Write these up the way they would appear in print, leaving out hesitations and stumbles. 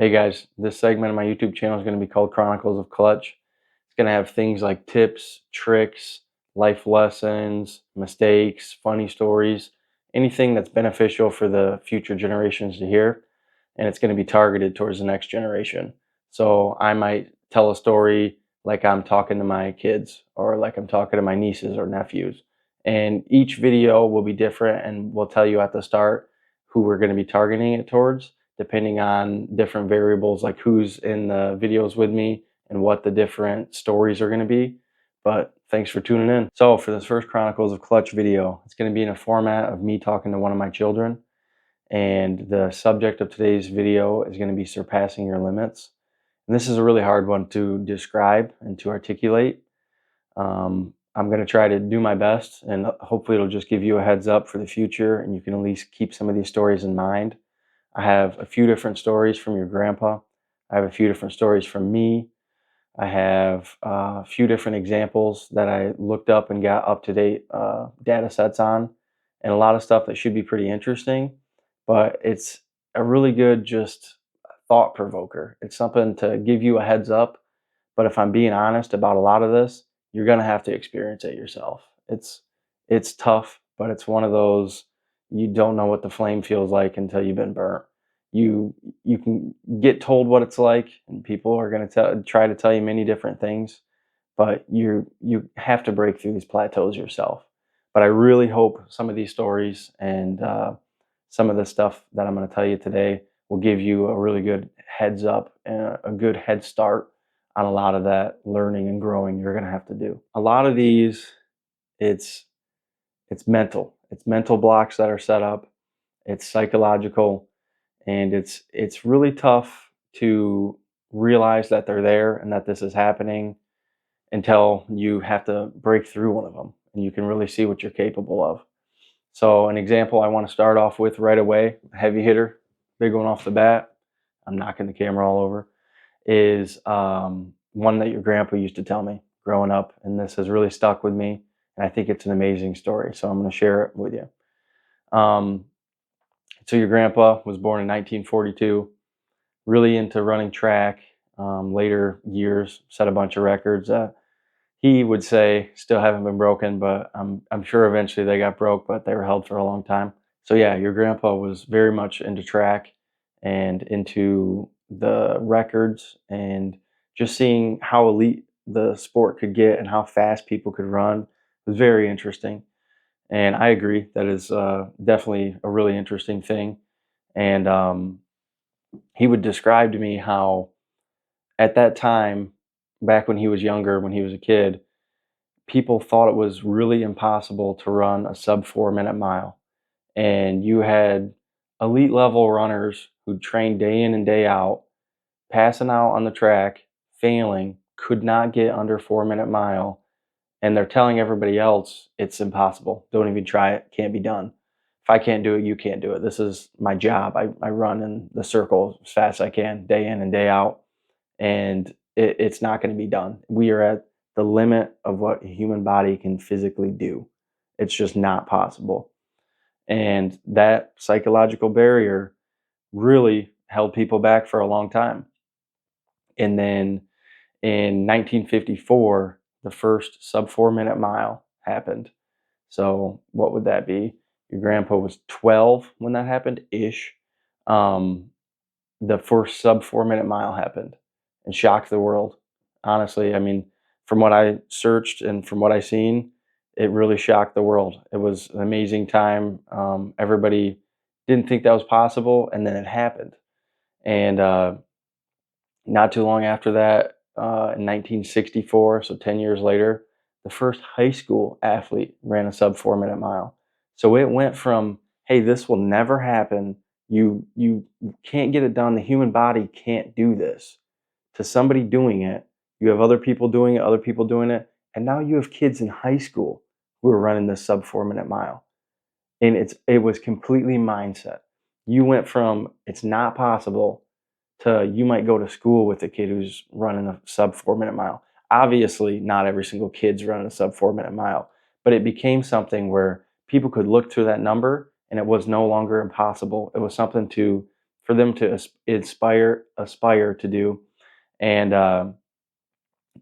Hey guys, this segment of my YouTube channel is going to be called Chronicles of Clutch. It's going to have things like tips, tricks, life lessons, mistakes, funny stories, anything that's beneficial for the future generations to hear. And it's going to be targeted towards the next generation. So I might tell a story like I'm talking to my kids or like I'm talking to my nieces or nephews. And each video will be different, and we'll tell you at the start who we're going to be targeting it towards, depending on different variables like who's in the videos with me and what the different stories are going to be. But thanks for tuning in. So for this first Chronicles of Clutch video, it's going to be in a format of me talking to one of my children. And the subject of today's video is going to be surpassing your limits. And this is a really hard one to describe and to articulate. I'm going to try to do my best, and hopefully it'll just give you a heads up for the future, and you can at least keep some of these stories in mind. I have a few different stories from your grandpa. I have a few different stories from me. I have a few different examples that I looked up and got up-to-date data sets on, and a lot of stuff that should be pretty interesting, but it's a really good just thought provoker. It's something to give you a heads up, but if I'm being honest about a lot of this, you're going to have to experience it yourself. It's tough, but it's one of those, you don't know what the flame feels like until you've been burnt. You can get told what it's like, and people are going to try to tell you many different things, but you have to break through these plateaus yourself. But I really hope some of these stories and some of the stuff that I'm going to tell you today will give you a really good heads up and a good head start on a lot of that learning and growing you're going to have to do. A lot of these, it's it's mental. It's mental blocks that are set up. It's psychological, and it's really tough to realize that they're there and that this is happening until you have to break through one of them and you can really see what you're capable of. So an example I want to start off with right away, heavy hitter, big one off the bat, I'm knocking the camera all over, is one that your grandpa used to tell me growing up, and this has really stuck with me, and I think it's an amazing story, so I'm going to share it with you. Um, so your grandpa was born in 1942, really into running track. Later years, set a bunch of records. He would say still haven't been broken, but I'm sure eventually they got broke, but they were held for a long time. So yeah, your grandpa was very much into track and into the records and just seeing how elite the sport could get and how fast people could run was very interesting. And I agree that is definitely a really interesting thing. And he would describe to me how at that time, back when he was younger, when he was a kid, people thought it was really impossible to run a sub 4 minute mile. And you had elite level runners who trained day in and day out, passing out on the track, failing, could not get under 4 minute mile. And they're telling everybody else it's impossible. Don't even try it. Can't be done. If I can't do it, you can't do it. This is my job. I run in the circle as fast as I can, day in and day out. And it's not going to be done. We are at the limit of what a human body can physically do. It's just not possible. And that psychological barrier really held people back for a long time. And then in 1954, the first sub 4 minute mile happened. So what would that be? Your grandpa was 12 when that happened ish. The first sub 4 minute mile happened and shocked the world. Honestly, I mean, from what I searched and from what I seen, it really shocked the world. It was an amazing time. Everybody didn't think that was possible, and then it happened. And not too long after that, in 1964, so 10 years later, the first high school athlete ran a sub 4 minute mile. So it went from, hey, this will never happen. You can't get it done. The human body can't do this, to somebody doing it. You have other people doing it, other people doing it. And now you have kids in high school who are running this sub 4 minute mile. And it was completely mindset. You went from it's not possible to you might go to school with a kid who's running a sub 4 minute mile. Obviously, not every single kid's running a sub 4 minute mile, but it became something where people could look to that number and it was no longer impossible. It was something for them to aspire to do. And all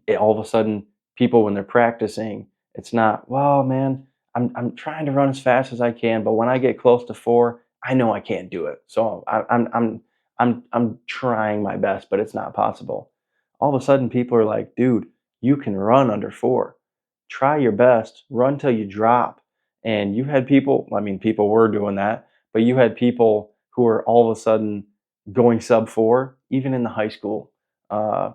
of a sudden, people when they're practicing, it's not, well, man, I'm trying to run as fast as I can, but when I get close to 4, I know I can't do it. So I'm trying my best, but it's not possible. All of a sudden, people are like, dude, you can run under 4. Try your best, run till you drop. And you had people, I mean, people were doing that, but you had people who are all of a sudden going sub 4, even in the high school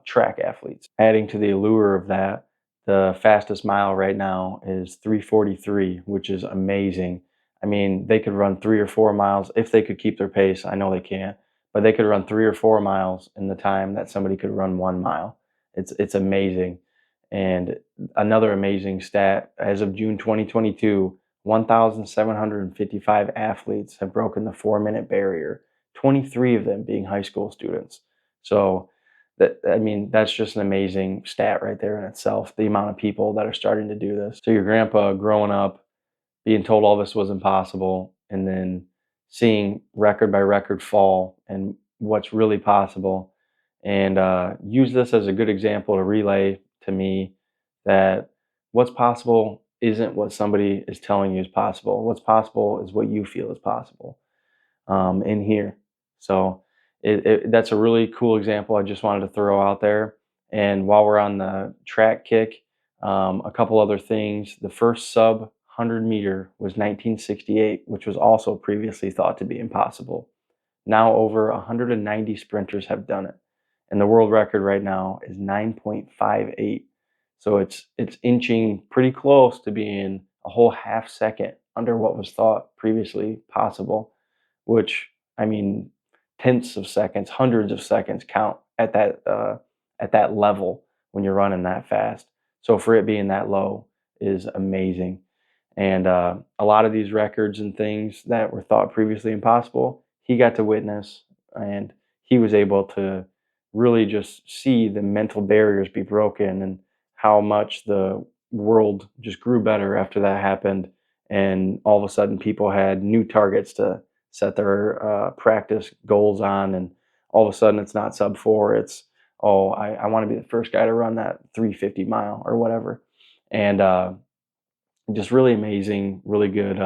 track athletes. Adding to the allure of that, the fastest mile right now is 3:43, which is amazing. I mean, they could run 3 or 4 miles if they could keep their pace. I know they can't, but they could run 3 or 4 miles in the time that somebody could run 1 mile. It's amazing. And another amazing stat: as of June 2022, 1,755 athletes have broken the 4 minute barrier. 23 of them being high school students. So that, I mean, that's just an amazing stat right there in itself, the amount of people that are starting to do this. So your grandpa growing up being told all this was impossible, and then seeing record by record fall and what's really possible, and use this as a good example to relay to me that what's possible isn't what somebody is telling you is possible. What's possible is what you feel is possible in here. So that's a really cool example I just wanted to throw out there. And while we're on the track kick, a couple other things. The first sub 100 meter was 1968, which was also previously thought to be impossible. Now over 190 sprinters have done it. And the world record right now is 9.58. So it's inching pretty close to being a whole half second under what was thought previously possible, which, I mean, tenths of seconds, hundreds of seconds count at that level when you're running that fast. So for it being that low is amazing. And a lot of these records and things that were thought previously impossible, he got to witness, and he was able to really just see the mental barriers be broken and how much the world just grew better after that happened. And all of a sudden, people had new targets to set their practice goals on. And all of a sudden, it's not sub 4, it's, oh, I want to be the first guy to run that 350 mile or whatever. And just really amazing, really good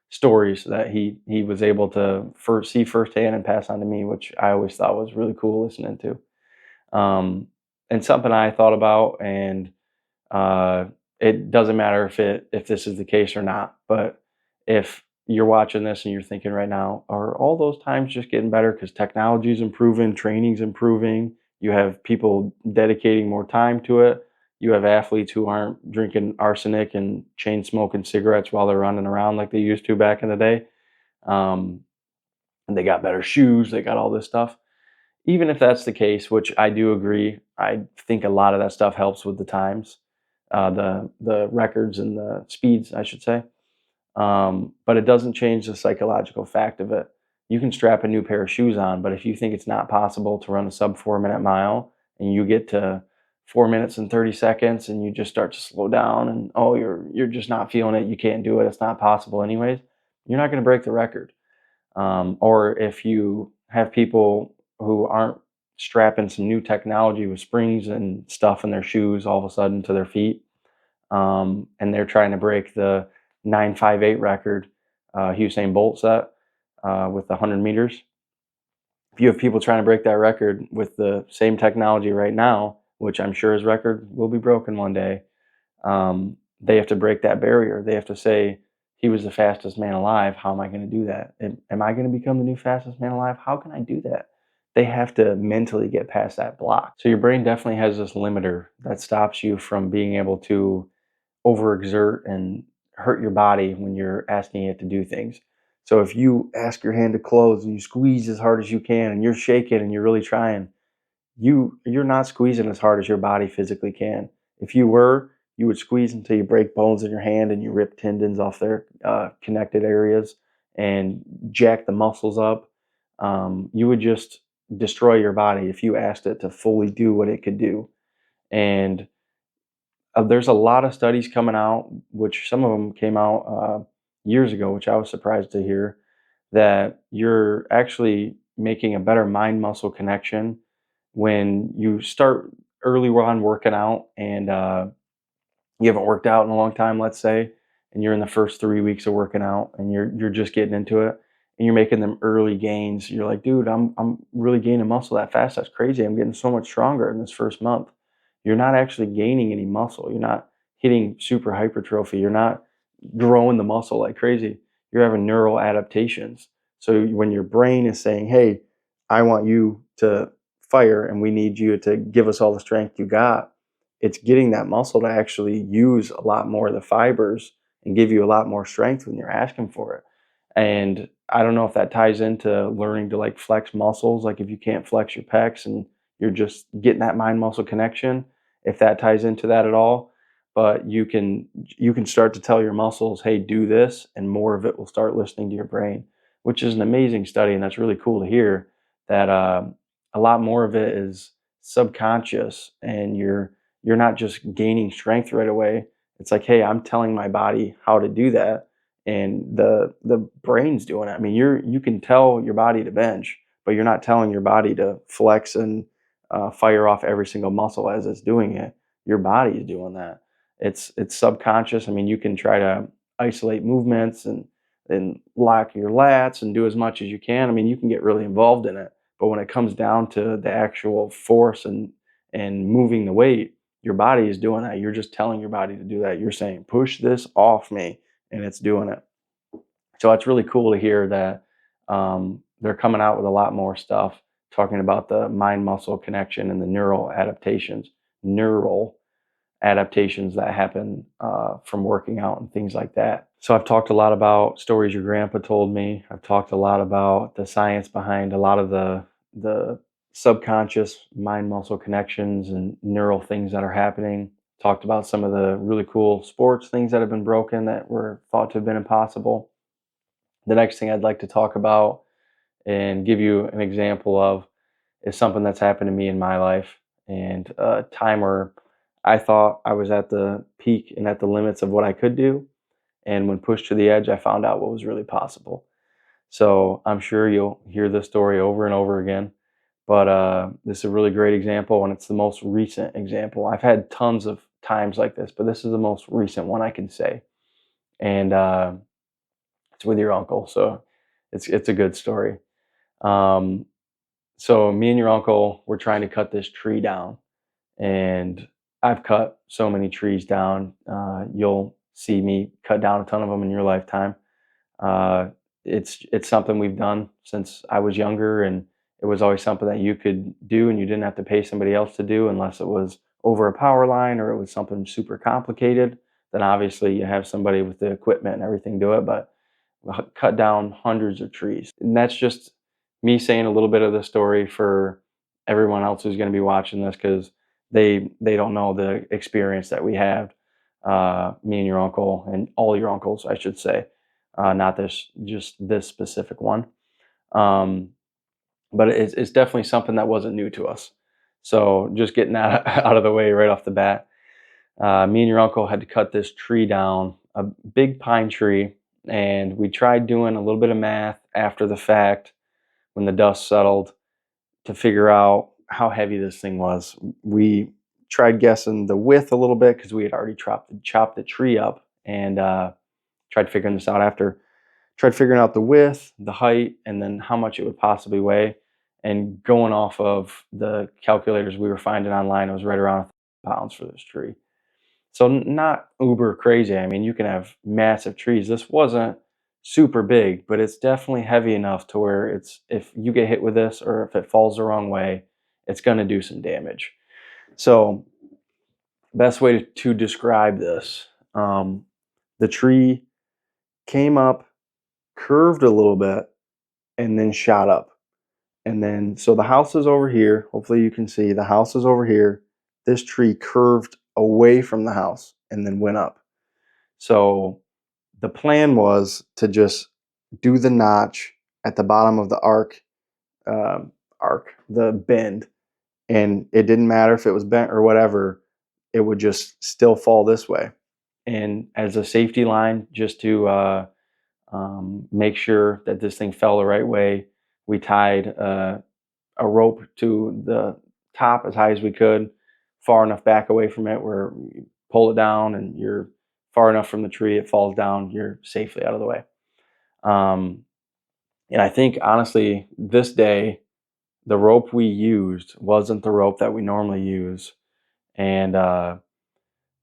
stories that he was able to first see firsthand and pass on to me, which I always thought was really cool listening to. And something I thought about, and uh, it doesn't matter if this is the case or not, but if you're watching this and you're thinking right now, are all those times just getting better because technology is improving, training's improving, you have people dedicating more time to it, you have athletes who aren't drinking arsenic and chain smoking cigarettes while they're running around like they used to back in the day, um, and they got better shoes, they got all this stuff. Even if that's the case, which I do agree, I think a lot of that stuff helps with the times, the records and the speeds, I should say. But it doesn't change the psychological fact of it. You can strap a new pair of shoes on, but if you think it's not possible to run a sub 4 minute mile, and you get to 4 minutes and 30 seconds and you just start to slow down, and oh, you're just not feeling it, you can't do it, it's not possible anyways, you're not going to break the record. Or if you have people who aren't strapping some new technology with springs and stuff in their shoes all of a sudden to their feet, and they're trying to break the 958 record Usain Bolt set with the 100 meters. If you have people trying to break that record with the same technology right now, which I'm sure his record will be broken one day, they have to break that barrier. They have to say, he was the fastest man alive. How am I going to do that? Am I going to become the new fastest man alive? How can I do that? They have to mentally get past that block. So your brain definitely has this limiter that stops you from being able to overexert and hurt your body when you're asking it to do things. So if you ask your hand to close and you squeeze as hard as you can and you're shaking and you're really trying, you're not squeezing as hard as your body physically can. If you were, you would squeeze until you break bones in your hand and you rip tendons off their connected areas and jack the muscles up. You would just destroy your body if you asked it to fully do what it could do. And there's a lot of studies coming out, which some of them came out years ago, which I was surprised to hear, that you're actually making a better mind muscle connection when you start early on working out, and you haven't worked out in a long time, let's say, and you're in the first 3 weeks of working out, and you're just getting into it, and you're making them early gains. You're like, dude, I'm really gaining muscle that fast. That's crazy. I'm getting so much stronger in this first month. You're not actually gaining any muscle. You're not hitting super hypertrophy. You're not growing the muscle like crazy. You're having neural adaptations. So when your brain is saying, hey, I want you to fire and we need you to give us all the strength you got, it's getting that muscle to actually use a lot more of the fibers and give you a lot more strength when you're asking for it. And I don't know if that ties into learning to like flex muscles, like if you can't flex your pecs and you're just getting that mind muscle connection, if that ties into that at all. But you can start to tell your muscles, hey, do this, and more of it will start listening to your brain, which is an amazing study, and that's really cool to hear that a lot more of it is subconscious, and you're not just gaining strength right away. It's like, hey, I'm telling my body how to do that, and the brain's doing it. I mean, you can tell your body to bench, but you're not telling your body to flex and fire off every single muscle as it's doing it. Your body is doing that. It's subconscious. I mean, you can try to isolate movements and lock your lats and do as much as you can. I mean, you can get really involved in it, but when it comes down to the actual force and moving the weight, your body is doing that. You're just telling your body to do that. You're saying, push this off me, and it's doing it. So it's really cool to hear that they're coming out with a lot more stuff talking about the mind muscle connection and the neural adaptations that happen from working out and things like that. So I've talked a lot about stories your grandpa told me. I've talked a lot about the science behind a lot of the subconscious mind muscle connections and neural things that are happening. Talked about some of the really cool sports things that have been broken that were thought to have been impossible. The next thing I'd like to talk about and give you an example of is something that's happened to me in my life, and a time where I thought I was at the peak and at the limits of what I could do. And when pushed to the edge, I found out what was really possible. So I'm sure you'll hear this story over and over again. But this is a really great example, and it's the most recent example. I've had tons of times like this, but this is the most recent one I can say. And it's with your uncle. So it's a good story. Um, so me and your uncle were trying to cut this tree down, and I've cut so many trees down. You'll see me cut down a ton of them in your lifetime. Uh, it's something we've done since I was younger, and it was always something that you could do, and you didn't have to pay somebody else to do unless it was over a power line or it was something super complicated. Then obviously you have somebody with the equipment and everything do it, but cut down hundreds of trees. And that's just me saying a little bit of the story for everyone else who's going to be watching this, because they don't know the experience that we have. Me and your uncle, and all your uncles, I should say, not this just this specific one. Um, but it's definitely something that wasn't new to us. So just getting that out of the way right off the bat. Me and your uncle had to cut this tree down, a big pine tree, and we tried doing a little bit of math after the fact when the dust settled to figure out how heavy this thing was. We tried guessing the width a little bit because we had already chopped the tree up, and tried figuring this out after. Tried figuring out the width, the height, and then how much it would possibly weigh. And going off of the calculators we were finding online, it was right around 1,000 pounds for this tree. So not uber crazy. I mean, you can have massive trees. This wasn't super big, but it's definitely heavy enough to where it's if you get hit with this or if it falls the wrong way, it's going to do some damage. So best way to describe this, the tree came up, curved a little bit, and then shot up. And then, so the house is over here. Hopefully you can see the house is over here. This tree curved away from the house and then went up. So the plan was to just do the notch at the bottom of the the bend, and it didn't matter if it was bent or whatever, it would just still fall this way. And as a safety line, just to make sure that this thing fell the right way, We tied a rope to the top as high as we could, far enough back away from it where you pull it down and you're far enough from the tree, it falls down, you're safely out of the way. Um, and I think honestly, this day, the rope we used wasn't the rope that we normally use. And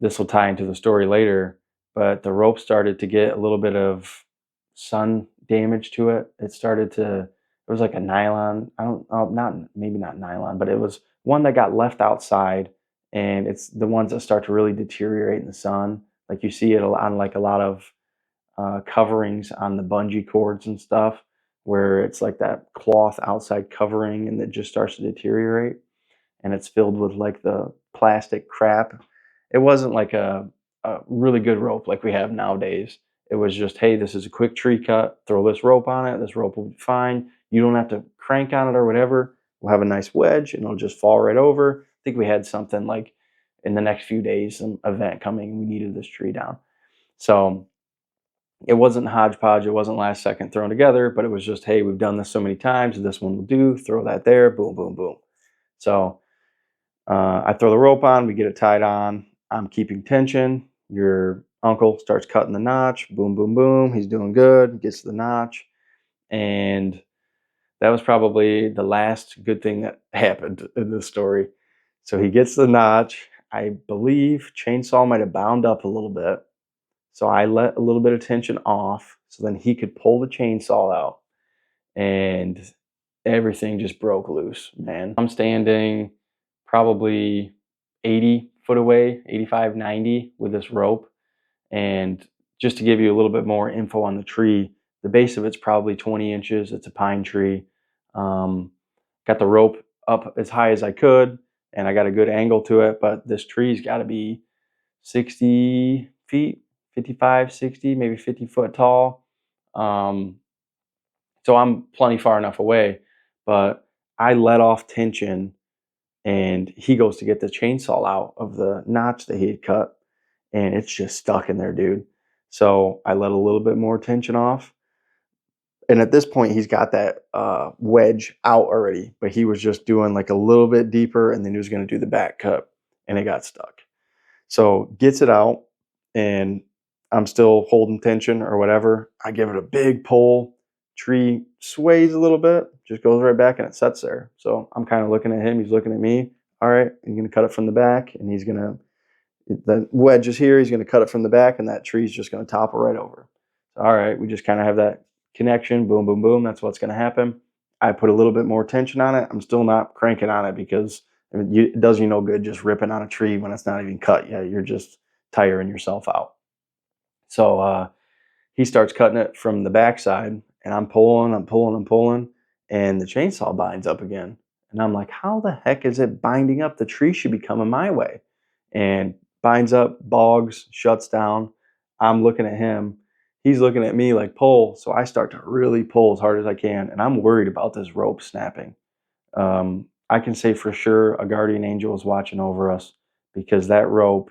this will tie into the story later, but the rope started to get a little bit of sun damage to it. It was like a nylon. I don't know, not maybe not nylon, but it was one that got left outside, and it's the ones that start to really deteriorate in the sun. Like you see it on like a lot of coverings on the bungee cords and stuff, where it's like that cloth outside covering, and it just starts to deteriorate, and it's filled with like the plastic crap. It wasn't like a really good rope like we have nowadays. It was just, hey, this is a quick tree cut. Throw this rope on it. This rope will be fine. You don't have to crank on it or whatever. We'll have a nice wedge and it'll just fall right over. I think we had something like in the next few days, some event coming, and we needed this tree down. So it wasn't hodgepodge. It wasn't last second thrown together, but it was just, hey, we've done this so many times. This one will do. Throw that there. Boom, boom, boom. So I throw the rope on, we get it tied on. I'm keeping tension. Your uncle starts cutting the notch. Boom, boom, boom. He's doing good, gets to the notch. And that was probably the last good thing that happened in this story. So he gets the notch. I believe chainsaw might have bound up a little bit. So I let a little bit of tension off so then he could pull the chainsaw out. And everything just broke loose, man. I'm standing probably 80 foot away, 85, 90 with this rope. And just to give you a little bit more info on the tree, the base of it's probably 20 inches. It's a pine tree. Got the rope up as high as I could, and I got a good angle to it, but this tree's got to be 60 feet, 55, 60, maybe 50 foot tall. So I'm plenty far enough away, but I let off tension and he goes to get the chainsaw out of the notch that he had cut, and it's just stuck in there, dude. So I let a little bit more tension off. And at this point, he's got that wedge out already, but he was just doing like a little bit deeper and then he was going to do the back cut and it got stuck. So gets it out, and I'm still holding tension or whatever. I give it a big pull. Tree sways a little bit, just goes right back and it sets there. So I'm kind of looking at him. He's looking at me. All right, he's going to cut it from the back, and the wedge is here. He's going to cut it from the back, and that tree's just going to topple right over. So, all right, we just kind of have that connection. Boom, boom, boom. That's what's going to happen. I put a little bit more tension on it. I'm still not cranking on it because it does you no good just ripping on a tree when it's not even cut yet. You're just tiring yourself out. So he starts cutting it from the backside, and I'm pulling, and the chainsaw binds up again. And I'm like, how the heck is it binding up? The tree should be coming my way. And binds up, bogs, shuts down. I'm looking at him. He's looking at me like, pull. So I start to really pull as hard as I can, and I'm worried about this rope snapping. I can say for sure a guardian angel is watching over us, because that rope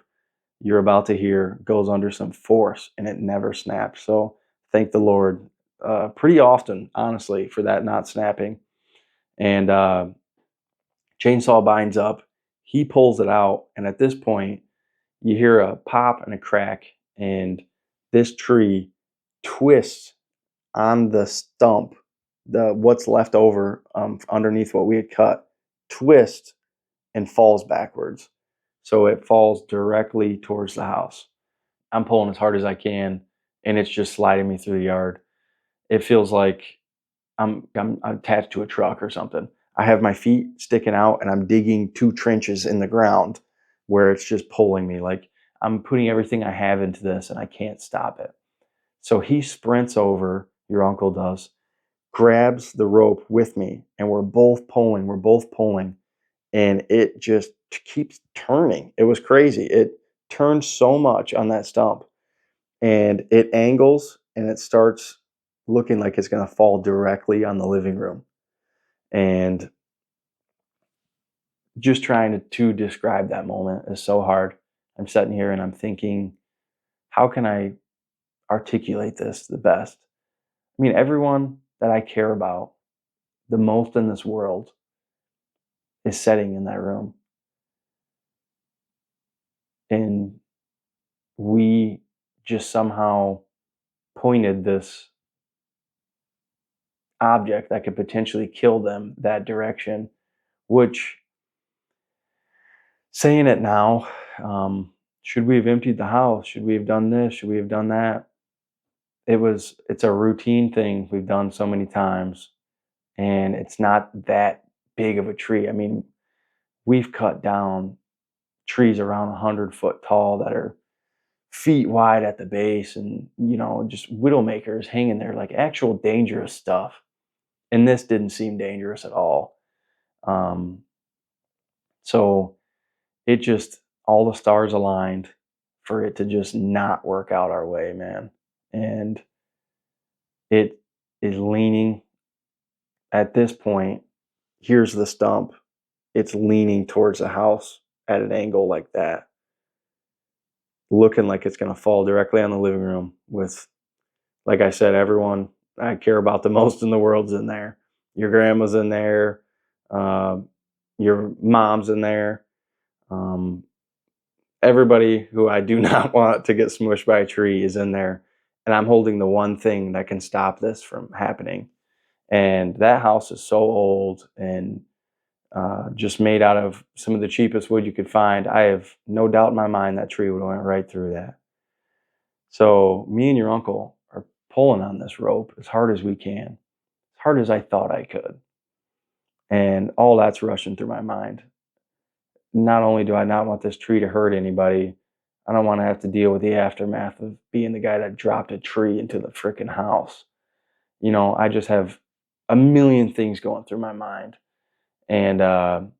you're about to hear goes under some force and it never snaps. So thank the Lord pretty often, honestly, for that not snapping. And chainsaw binds up. He pulls it out. And at this point, you hear a pop and a crack. And this tree twists on the stump, what's left over underneath what we had cut, twists and falls backwards. So it falls directly towards the house. I'm pulling as hard as I can, and it's just sliding me through the yard. It feels like I'm attached to a truck or something. I have my feet sticking out, and I'm digging 2 trenches in the ground where it's just pulling me. Like I'm putting everything I have into this, and I can't stop it. So he sprints over, your uncle does, grabs the rope with me, and we're both pulling. And it just keeps turning. It was crazy. It turned so much on that stump, and it angles, and it starts looking like it's going to fall directly on the living room. And just trying to describe that moment is so hard. I'm sitting here and I'm thinking, how can I articulate this the best? I mean, everyone that I care about, the most in this world is setting in that room. And we just somehow pointed this object that could potentially kill them that direction, which, saying it now, should we have emptied the house? Should we have done this? Should we have done that? It's a routine thing we've done so many times, and it's not that big of a tree. I mean, we've cut down trees around 100 foot tall that are feet wide at the base, and just widowmakers hanging there, like actual dangerous stuff. And this didn't seem dangerous at all. Um, so it just, all the stars aligned for it to just not work out our way, man. And it is leaning at this point. Here's the stump. It's leaning towards the house at an angle like that, looking like it's going to fall directly on the living room with, like I said, everyone I care about the most in the world's in there. Your grandma's in there. Uh, your mom's in there. Um, Everybody who I do not want to get smushed by a tree is in there. And I'm holding the one thing that can stop this from happening. And that house is so old and just made out of some of the cheapest wood you could find. I have no doubt in my mind that tree would have went right through that. So me and your uncle are pulling on this rope as hard as we can, as hard as I thought I could. And all that's rushing through my mind. Not only do I not want this tree to hurt anybody, I don't want to have to deal with the aftermath of being the guy that dropped a tree into the freaking house. I just have a million things going through my mind. And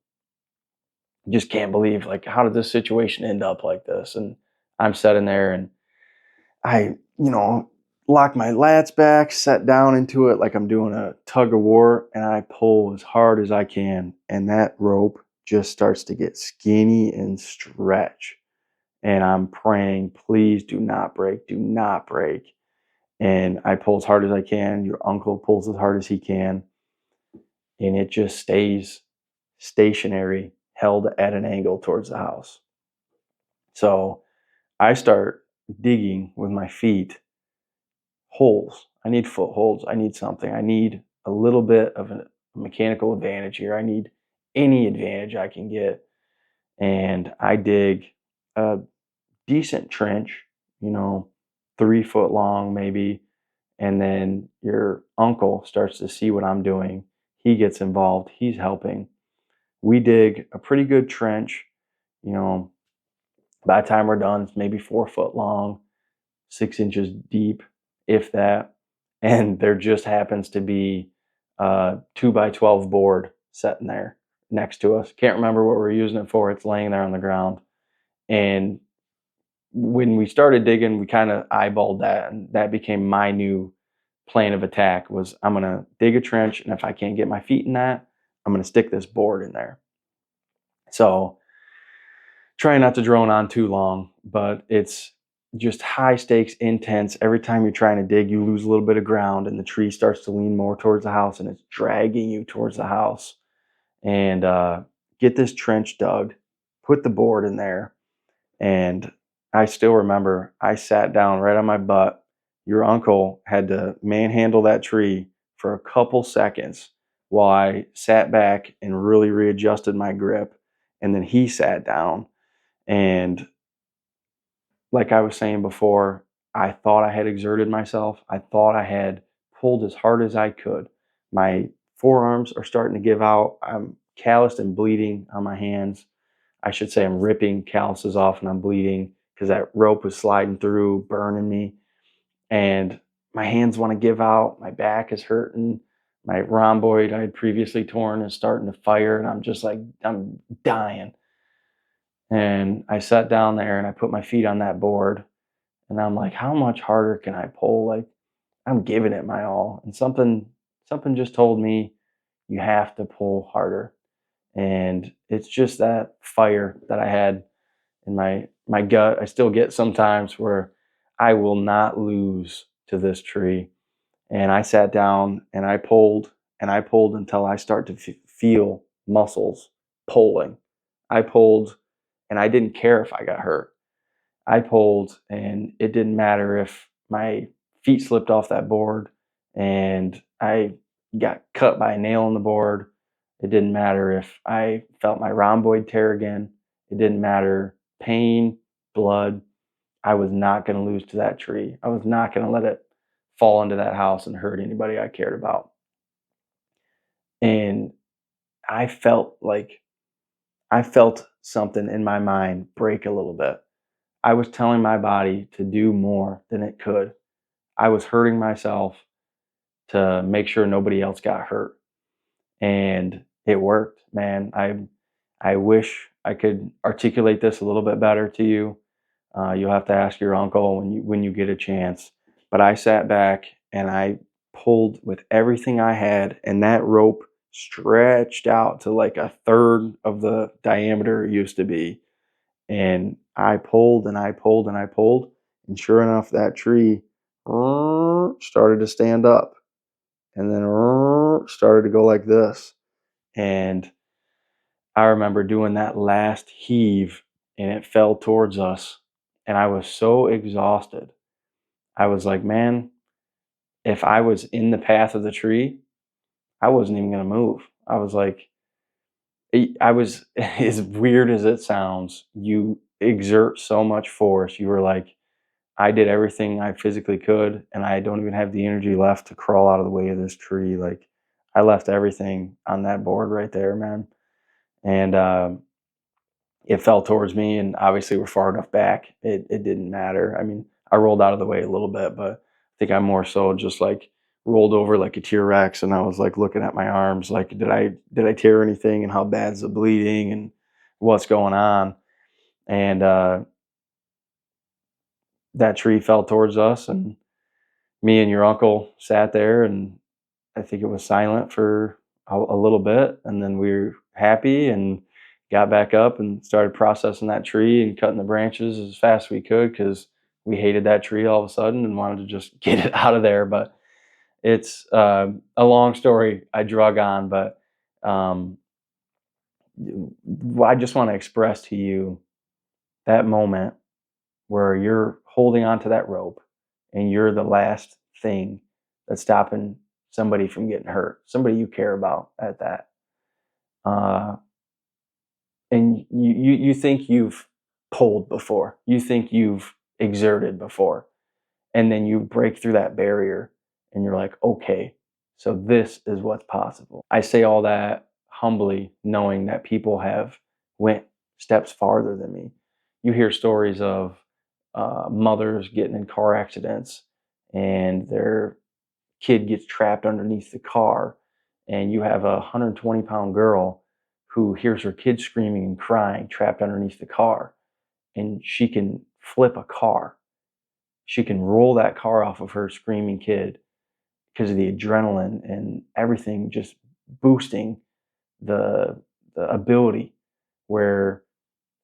just can't believe, like, how did this situation end up like this? And I'm sitting there and I, lock my lats back, set down into it like I'm doing a tug of war, and I pull as hard as I can. And that rope just starts to get skinny and stretch. And I'm praying, please do not break, do not break. And I pull as hard as I can. Your uncle pulls as hard as he can. And it just stays stationary, held at an angle towards the house. So I start digging with my feet holes. I need footholds. I need something. I need a little bit of a mechanical advantage here. I need any advantage I can get. And I dig a decent trench, 3 foot long maybe. And then your uncle starts to see what I'm doing. He gets involved. He's helping. We dig a pretty good trench. By the time we're done, it's maybe 4 foot long, 6 inches deep, if that. And there just happens to be a 2x12 board sitting there next to us. Can't remember what we're using it for. It's laying there on the ground. And when we started digging, we kind of eyeballed that, and that became my new plan of attack. Was I'm going to dig a trench, and if I can't get my feet in that, I'm going to stick this board in there. So trying not to drone on too long, but it's just high stakes, intense. Every time you're trying to dig, you lose a little bit of ground, and the tree starts to lean more towards the house, and it's dragging you towards the house. And get this trench dug, put the board in there, and I still remember I sat down right on my butt. Your uncle had to manhandle that tree for a couple seconds while I sat back and really readjusted my grip. And then he sat down. And like I was saying before, I thought I had exerted myself. I thought I had pulled as hard as I could. My forearms are starting to give out. I'm calloused and bleeding on my hands. I should say I'm ripping calluses off and I'm bleeding because that rope was sliding through, burning me. And my hands want to give out. My back is hurting. My rhomboid I had previously torn is starting to fire. And I'm just like, I'm dying. And I sat down there and I put my feet on that board. And I'm like, how much harder can I pull? Like, I'm giving it my all. And something just told me, you have to pull harder. And it's just that fire that I had in my gut. I still get sometimes where I will not lose to this tree. And I sat down and I pulled, and I pulled until I start to feel muscles pulling. I pulled, and I didn't care if I got hurt. I pulled, and it didn't matter if my feet slipped off that board and I got cut by a nail in the board. It didn't matter if I felt my rhomboid tear again. It didn't matter pain, blood. I was not going to lose to that tree. I was not going to let it fall into that house and hurt anybody I cared about. And I felt like I felt something in my mind break a little bit. I was telling my body to do more than it could. I was hurting myself to make sure nobody else got hurt. And it worked, man. I wish I could articulate this a little bit better to you. You'll have to ask your uncle when you get a chance. But I sat back and I pulled with everything I had, and that rope stretched out to like a third of the diameter it used to be. And I pulled and I pulled and I pulled, and sure enough, that tree started to stand up, and then started to go like this. And I remember doing that last heave, and it fell towards us, and I was so exhausted. I was like, man, if I was in the path of the tree, I wasn't even going to move. I was like, I was, as weird as it sounds, you exert so much force. You were like, I did everything I physically could, and I don't even have the energy left to crawl out of the way of this tree. Like, I left everything on that board right there, man. And it fell towards me, and obviously we're far enough back. It didn't matter. I mean, I rolled out of the way a little bit, but I think I more so just like rolled over like a T-Rex, and I was like looking at my arms, like did I tear anything, and how bad's the bleeding, and what's going on? And that tree fell towards us, and me and your uncle sat there, and I think it was silent for a little bit, and then we were happy and got back up and started processing that tree and cutting the branches as fast as we could because we hated that tree all of a sudden and wanted to just get it out of there. But it's a long story I drug on, but um, I just want to express to you that moment where you're holding onto that rope and you're the last thing that's stopping somebody from getting hurt, somebody you care about at that. Uh, and you think you've pulled before, you think you've exerted before, and then you break through that barrier and you're like, okay, so this is what's possible. I say all that humbly, knowing that people have went steps farther than me. You hear stories of mothers getting in car accidents and their kid gets trapped underneath the car, and you have a 120-pound girl who hears her kid screaming and crying trapped underneath the car, and she can flip a car. She can roll that car off of her screaming kid because of the adrenaline and everything just boosting the ability where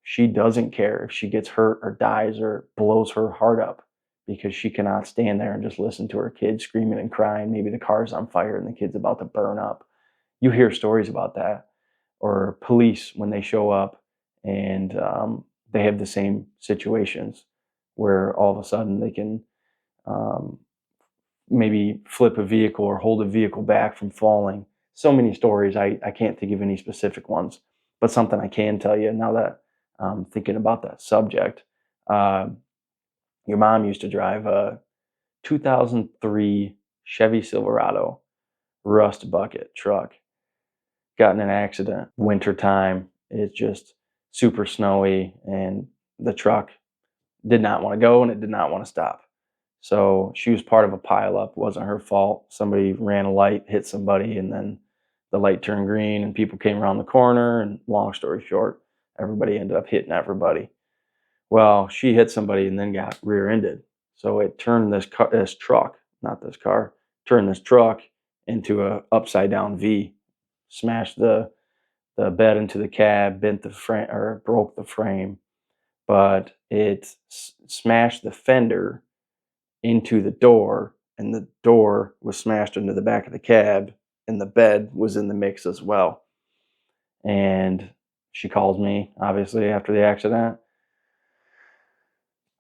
she doesn't care if she gets hurt or dies or blows her heart up because she cannot stand there and just listen to her kid screaming and crying. Maybe the car's on fire and the kid's about to burn up. You hear stories about that. Or police when they show up and they have the same situations where all of a sudden they can um, maybe flip a vehicle or hold a vehicle back from falling. So many stories. I can't think of any specific ones, but something I can tell you now that I'm thinking about that subject. Uh, your mom used to drive a 2003 Chevy Silverado rust bucket truck. Got in an accident. Winter time. It's just super snowy, and the truck did not want to go and it did not want to stop. So she was part of a pileup. It wasn't her fault. Somebody ran a light, hit somebody, and then the light turned green, and people came around the corner. And long story short, everybody ended up hitting everybody. Well, she hit somebody and then got rear-ended. So it turned this truck, not this car, turned this truck into a upside down V. Smashed the bed into the cab, bent the frame or broke the frame, but it smashed the fender into the door, and the door was smashed into the back of the cab, and the bed was in the mix as well. And she calls me, obviously, after the accident.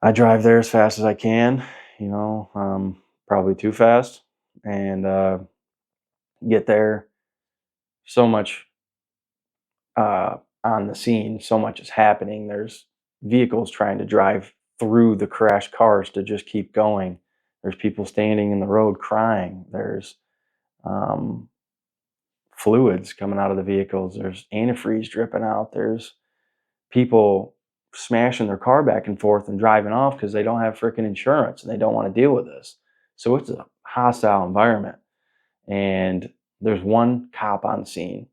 I drive there as fast as I can, probably too fast, and get there. So much on the scene, so much is happening. There's vehicles trying to drive through the crashed cars to just keep going. There's people standing in the road crying. There's um, fluids coming out of the vehicles. There's antifreeze dripping out. There's people smashing their car back and forth and driving off because they don't have freaking insurance and they don't want to deal with this. So it's a hostile environment. And there's one cop on scene,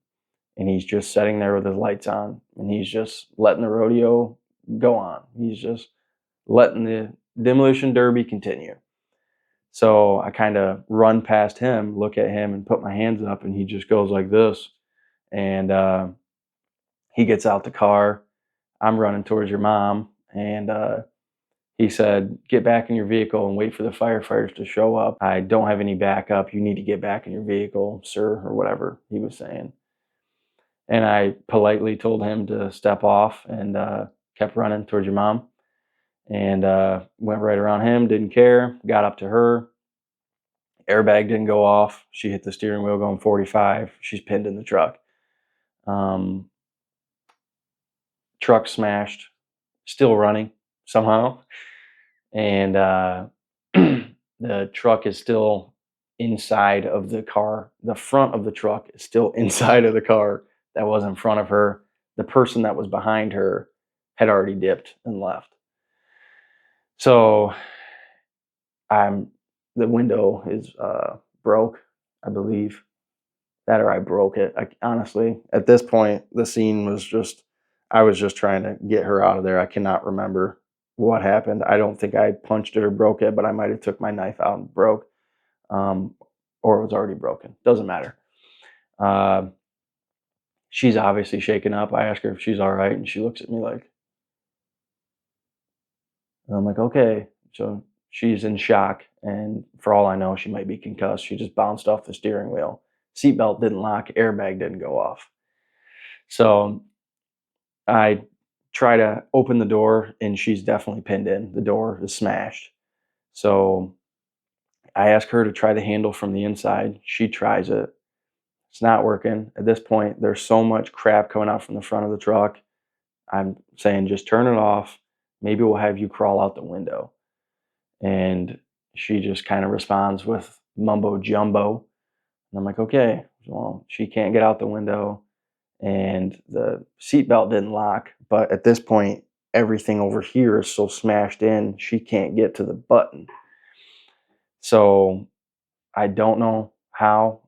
and he's just sitting there with his lights on, and he's just letting the rodeo go on. He's just letting the demolition derby continue. So I kind of run past him, look at him, and put my hands up, and he just goes like this. And he gets out the car. I'm running towards your mom, and he said, "Get back in your vehicle and wait for the firefighters to show up. I don't have any backup. You need to get back in your vehicle, sir," or whatever he was saying. And I politely told him to step off and kept running towards your mom, and went right around him, didn't care, got up to her. Airbag didn't go off. She hit the steering wheel going 45. She's pinned in the truck. Um, Truck smashed, still running somehow. And the truck is still inside of the car. The front of the truck is still inside of the car that was in front of her. The person that was behind her had already dipped and left. So the window is broke, I believe. That or I broke it. Honestly, at this point, the scene was I was just trying to get her out of there. I cannot remember what happened. I don't think I punched it or broke it, but I might have took my knife out and broke, or it was already broken. Doesn't matter. Uh, she's obviously shaken up. I ask her if she's all right, and she looks at me like, and I'm like, okay. So she's in shock, and for all I know, she might be concussed. She just bounced off the steering wheel. Seatbelt didn't lock. Airbag didn't go off. So I try to open the door, and she's definitely pinned in. The door is smashed. So I ask her to try the handle from the inside. She tries it. It's not working. At this point, there's so much crap coming out from the front of the truck. I'm saying, just turn it off. Maybe we'll have you crawl out the window. And she just kind of responds with mumbo jumbo. And I'm like, okay, well, she can't get out the window, and the seatbelt didn't lock. But at this point, everything over here is so smashed in, she can't get to the button. So I don't know how.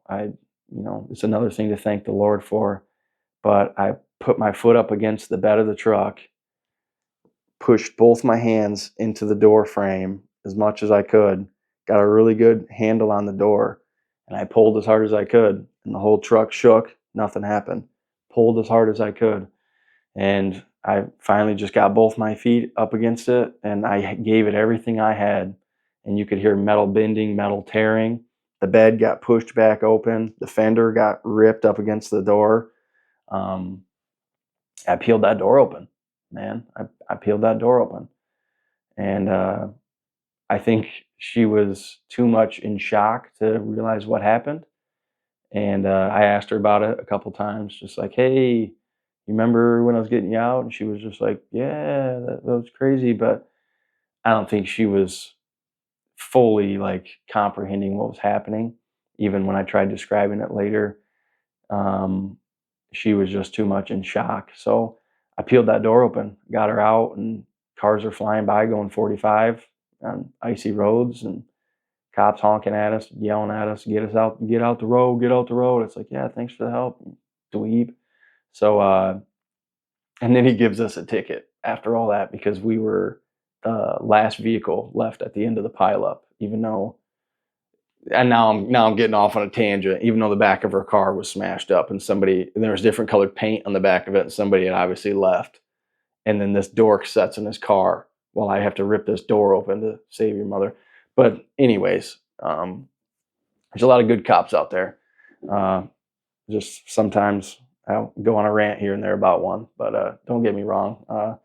It's another thing to thank the Lord for. But I put my foot up against the bed of the truck, pushed both my hands into the door frame as much as I could, got a really good handle on the door, and I pulled as hard as I could, and the whole truck shook. Nothing happened. Pulled as hard as I could, and I finally just got both my feet up against it, and I gave it everything I had, and you could hear metal bending, metal tearing. The bed got pushed back open. The fender got ripped up against the door. I peeled that door open, man. I peeled that door open. And I think she was too much in shock to realize what happened. And I asked her about it a couple times, just like, hey, you remember when I was getting you out? And she was just like, yeah, that was crazy. But I don't think she was fully like comprehending what was happening. Even when I tried describing it later, um, she was just too much in shock. So I peeled that door open, got her out, and cars are flying by going 45 on icy roads, and cops honking at us, yelling at us, get us out, get out the road, get out the road. It's like, yeah, thanks for the help, dweeb. So, and then he gives us a ticket after all that because we were the last vehicle left at the end of the pileup, even though, and now I'm getting off on a tangent, even though the back of her car was smashed up and there was different colored paint on the back of it, and somebody had obviously left. And then this dork sits in his car while I have to rip this door open to save your mother. But anyways, there's a lot of good cops out there. Just sometimes I'll go on a rant here and there about one, but don't get me wrong. I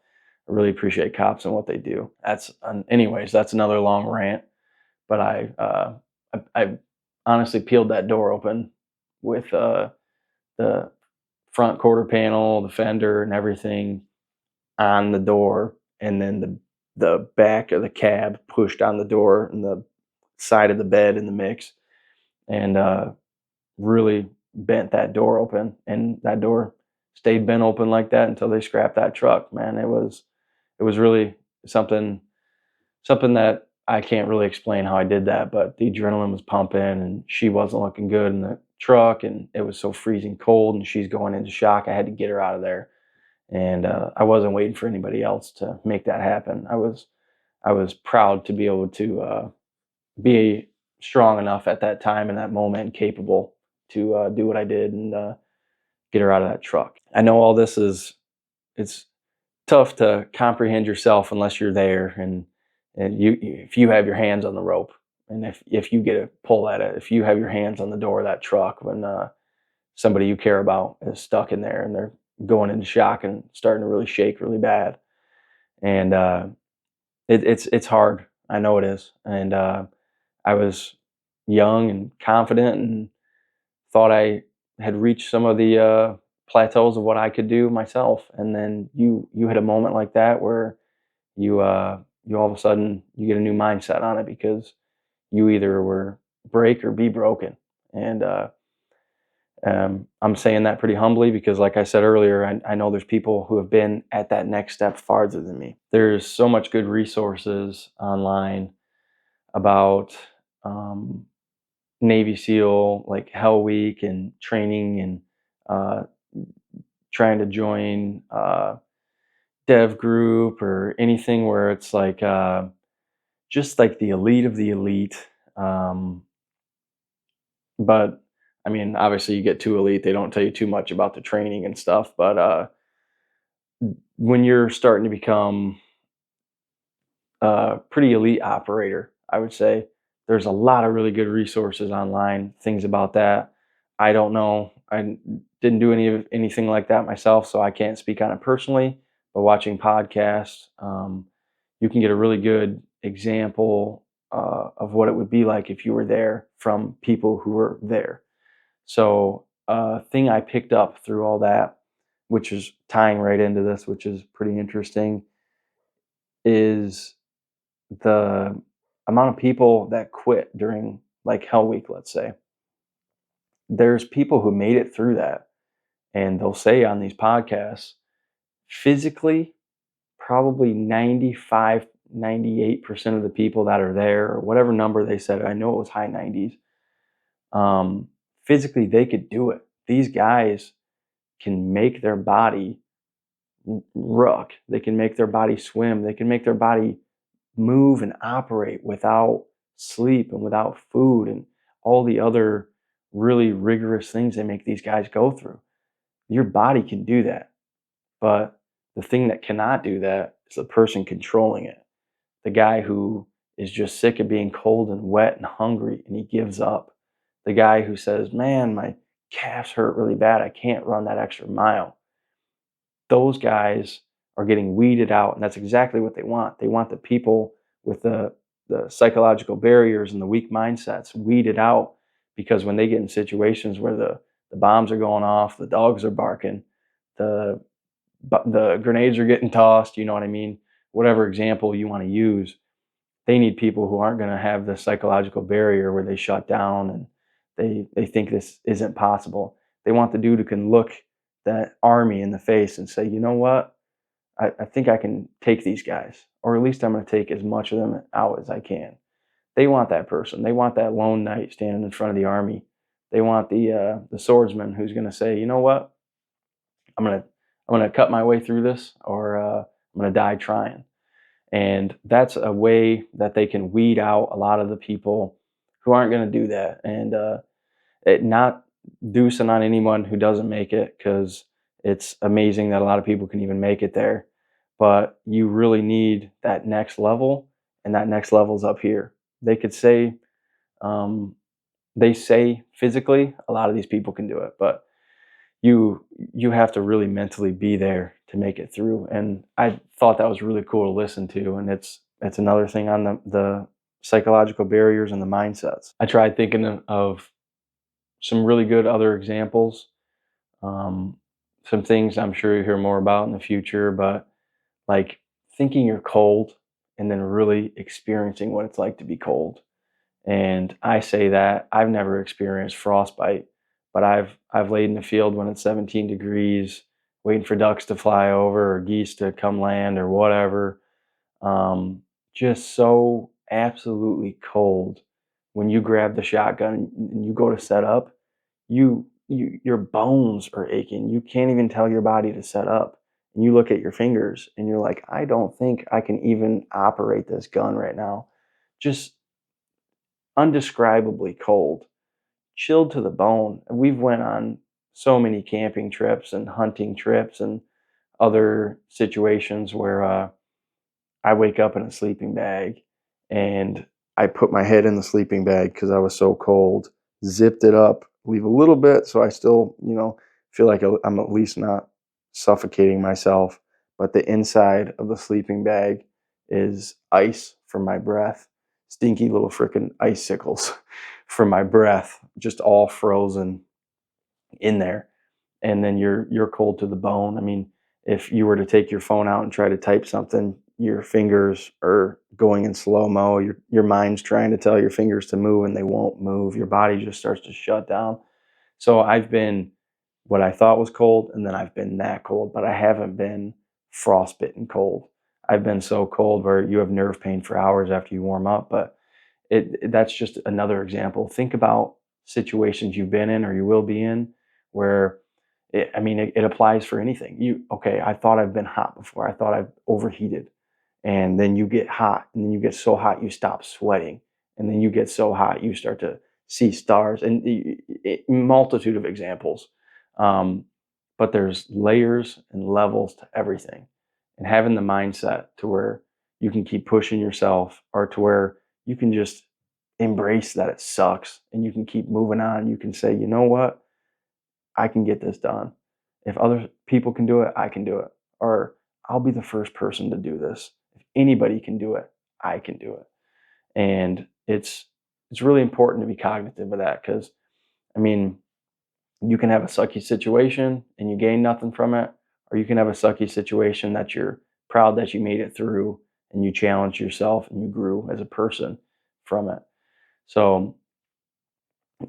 really appreciate cops and what they do. Anyways, that's another long rant. But I honestly peeled that door open with the front quarter panel, the fender, and everything on the door, and then the back of the cab pushed on the door and the side of the bed in the mix, and really bent that door open. And that door stayed bent open like that until they scrapped that truck. Man, it was really something that I can't really explain how I did that, but the adrenaline was pumping and she wasn't looking good in the truck and it was so freezing cold and she's going into shock. I had to get her out of there. And I wasn't waiting for anybody else to make that happen. I was proud to be able to be strong enough at that time in that moment and capable to do what I did and get her out of that truck. I know all this it's tough to comprehend yourself unless you're there and if you have your hands on the rope and if you get a pull at it, if you have your hands on the door of that truck when somebody you care about is stuck in there and they're going into shock and starting to really shake really bad, and it's hard. I know it is, and I was young and confident and thought I had reached some of the plateaus of what I could do myself, and then you hit a moment like that where you all of a sudden you get a new mindset on it because you either were break or be broken. And I'm saying that pretty humbly because, like I said earlier, I know there's people who have been at that next step farther than me. There's so much good resources online about um, Navy SEAL, like Hell Week and training and uh, trying to join dev group or anything where it's like just like the elite of the elite. Um, but I mean, obviously, you get too elite, they don't tell you too much about the training and stuff. But when you're starting to become a pretty elite operator, I would say there's a lot of really good resources online, things about that. I don't know. I didn't do anything like that myself, so I can't speak on it personally. But watching podcasts, you can get a really good example of what it would be like if you were there from people who were there. So, thing I picked up through all that, which is tying right into this, which is pretty interesting, is the amount of people that quit during like Hell Week, let's say. There's people who made it through that, and they'll say on these podcasts, physically, probably 95, 98% of the people that are there, or whatever number they said, I know it was high 90s, physically, they could do it. These guys can make their body rook. They can make their body swim. They can make their body move and operate without sleep and without food and all the other really rigorous things they make these guys go through. Your body can do that. But the thing that cannot do that is the person controlling it. The guy who is just sick of being cold and wet and hungry and he gives up. The guy who says, man, my calves hurt really bad. I can't run that extra mile. Those guys are getting weeded out, and that's exactly what they want. They want the people with the psychological barriers and the weak mindsets weeded out because when they get in situations where the bombs are going off, the dogs are barking, the the grenades are getting tossed, you know what I mean? Whatever example you want to use, they need people who aren't going to have the psychological barrier where they shut down and they think this isn't possible. They want the dude who can look that army in the face and say, you know what? I think I can take these guys, or at least I'm going to take as much of them out as I can. They want that person. They want that lone knight standing in front of the army. They want the swordsman who's going to say, you know what? I'm gonna cut my way through this, or I'm gonna die trying. And that's a way that they can weed out a lot of the people who aren't going to do that, and it not deucing on anyone who doesn't make it because it's amazing that a lot of people can even make it there. But you really need that next level, and that next level is up here. They could say, um, they say physically a lot of these people can do it, but you have to really mentally be there to make it through. And I thought that was really cool to listen to. And it's another thing on the psychological barriers and the mindsets. I tried thinking of some really good other examples, um, some things I'm sure you hear more about in the future, but like thinking you're cold and then really experiencing what it's like to be cold. And I say that I've never experienced frostbite, but I've laid in the field when it's 17 degrees, waiting for ducks to fly over or geese to come land or whatever. Um, just so absolutely cold. When you grab the shotgun and you go to set up, your bones are aching. You can't even tell your body to set up. And you look at your fingers and you're like, I don't think I can even operate this gun right now. Just undescribably cold, chilled to the bone. And we've went on so many camping trips and hunting trips and other situations where I wake up in a sleeping bag and I put my head in the sleeping bag because I was so cold, zipped it up, leave a little bit so I still, feel like I'm at least not suffocating myself. But the inside of the sleeping bag is ice from my breath, stinky little freaking icicles from my breath, just all frozen in there. And then you're cold to the bone. I mean, if you were to take your phone out and try to type something, your fingers are going in slow mo. Your mind's trying to tell your fingers to move and they won't move. Your body just starts to shut down. So I've been what I thought was cold, and then I've been that cold, but I haven't been frostbitten cold. I've been so cold where you have nerve pain for hours after you warm up, but that's just another example. Think about situations you've been in or you will be in where it applies for anything. Okay, I thought I've been hot before. I thought I've overheated. And then you get hot, and then you get so hot you stop sweating. And then you get so hot you start to see stars, and multitude of examples. Um, but there's layers and levels to everything. And having the mindset to where you can keep pushing yourself, or to where you can just embrace that it sucks and you can keep moving on. You can say, you know what? I can get this done. If other people can do it, I can do it. Or I'll be the first person to do this. If anybody can do it, I can do it. And it's really important to be cognitive of that because I mean, you can have a sucky situation and you gain nothing from it, or you can have a sucky situation that you're proud that you made it through and you challenged yourself and you grew as a person from it. So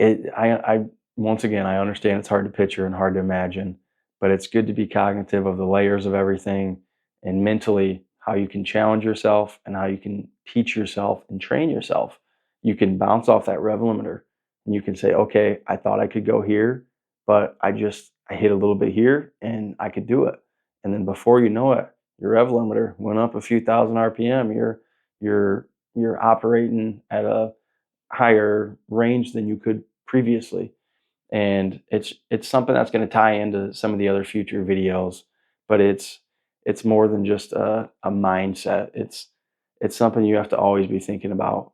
I once again, I understand it's hard to picture and hard to imagine, but it's good to be cognitive of the layers of everything and mentally how you can challenge yourself and how you can teach yourself and train yourself. You can bounce off that rev limiter and you can say, okay, I thought I could go here, but I hit a little bit here and I could do it. And then before you know it, your rev limiter went up a few thousand RPM. You're you're operating at a higher range than you could previously. And it's something that's going to tie into some of the other future videos, but it's more than just a mindset. It's something you have to always be thinking about.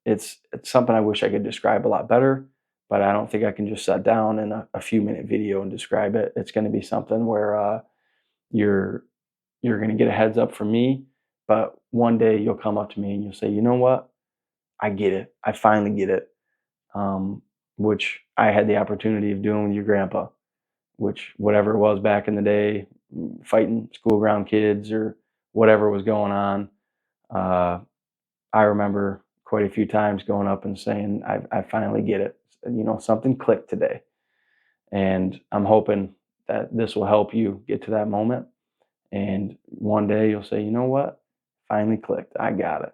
It's something I wish I could describe a lot better, but I don't think I can just sit down in a few minute video and describe it. It's going to be something where you're you're going to get a heads up from me, but one day you'll come up to me and you'll say, you know what, I get it. I finally get it. Um, which I had the opportunity of doing with your grandpa, which whatever it was back in the day, fighting school ground kids or whatever was going on. Uh, I remember quite a few times going up and saying, I finally get it. Something clicked today. And I'm hoping that this will help you get to that moment. And one day you'll say, you know what? Finally clicked. I got it.